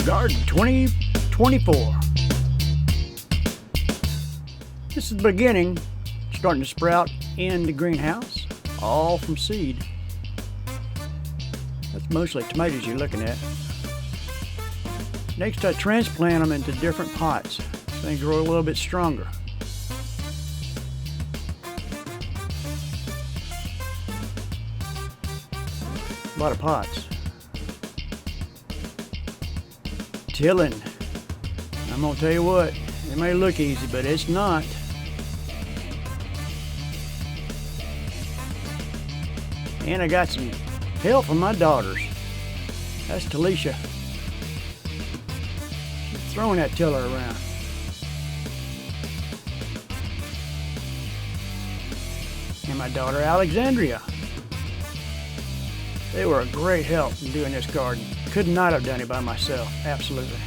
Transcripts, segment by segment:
Garden 2024. This is the beginning, starting to sprout in the greenhouse, all from seed. That's mostly tomatoes you're looking at. Next, I transplant them into different pots so they grow a little bit stronger. A lot of pots. Tilling. I'm gonna tell you what, it may look easy, but it's not. And I got some help from my daughters. That's Talisha. She's throwing that tiller around. And my daughter Alexandria. They were a great help in doing this garden. Could not have done it by myself, absolutely.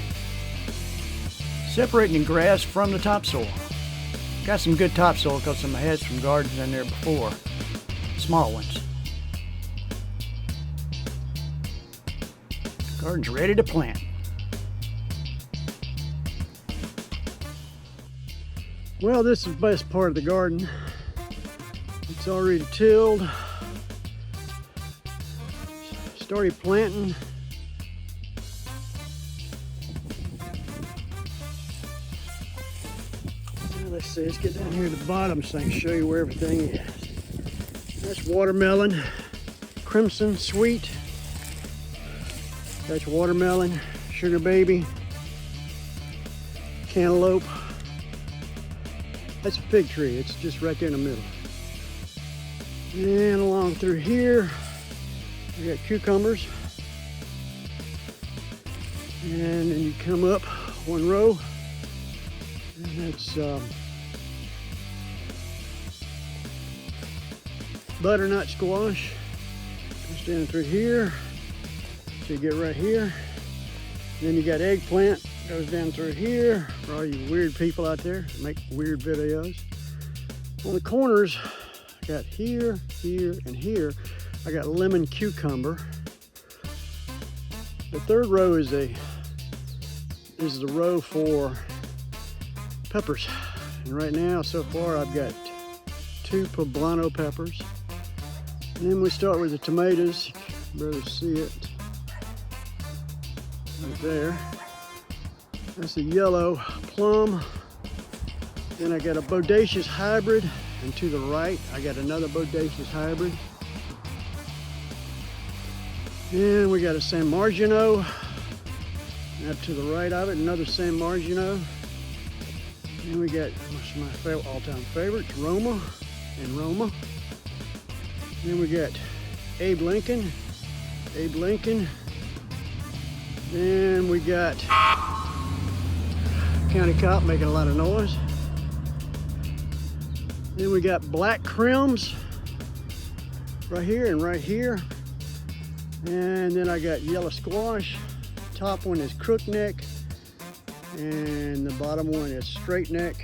Separating the grass from the topsoil. Got some good topsoil because I had some gardens in there before, small ones. Garden's ready to plant. Well, this is the best part of the garden. It's already tilled. Started planting. Now let's see, let's get down here to the bottom so I can show you where everything is. That's watermelon, crimson sweet. That's watermelon, sugar baby, cantaloupe. That's a fig tree, it's just right there in the middle. And along through here, we got cucumbers, and then you come up one row, and that's butternut squash. Goes down through here, so you get right here. And then you got eggplant, goes down through here for all you weird people out there that make weird videos. On the corners, I got here, here, and here. I got lemon cucumber. The third row is the row for peppers. And right now, so far, I've got 2 poblano peppers. And then we start with the tomatoes. You can barely see it. Right there. That's a yellow plum. Then I got a bodacious hybrid. And to the right, I got another bodacious hybrid. And we got a San Margino. Now to the right of it, another San Margino. And we got my all-time favorites, Roma and Roma. Then we got Abe Lincoln. Then we got County Cop making a lot of noise. Then we got black crims right here and right here. And then I got yellow squash. Top one is crook neck, and the bottom one is straight neck.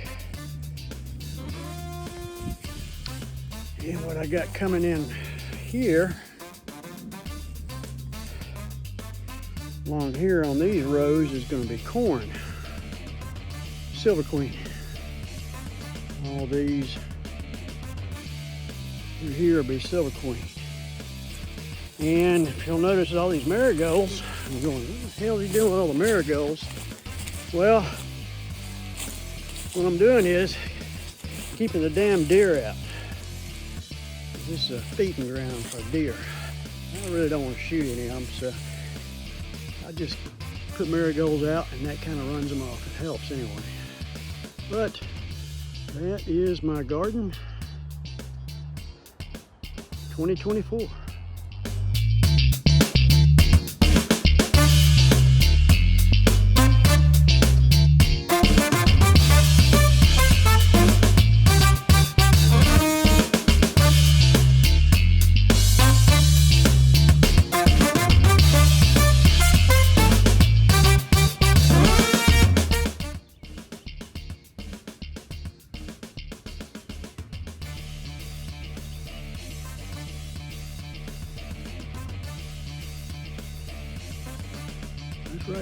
And what I got coming in here, along here on these rows, is going to be corn. Silver Queen. All these through here will be Silver Queen. And if you'll notice all these marigolds, I'm going, what the hell are you doing with all the marigolds? Well, what I'm doing is keeping the damn deer out. This is a feeding ground for deer. I really don't want to shoot any of them, so I just put marigolds out and that kind of runs them off. It helps anyway. But that is my garden 2024.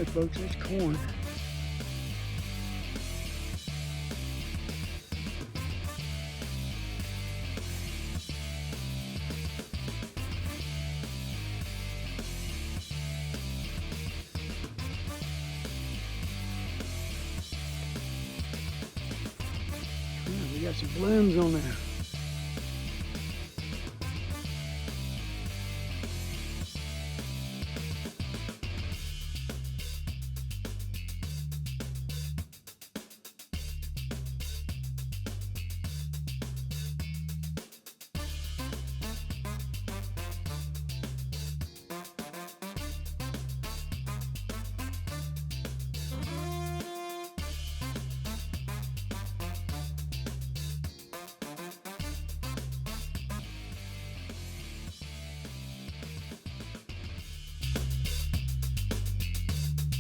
Okay, folks, there's corn. Yeah, we got some blooms on there.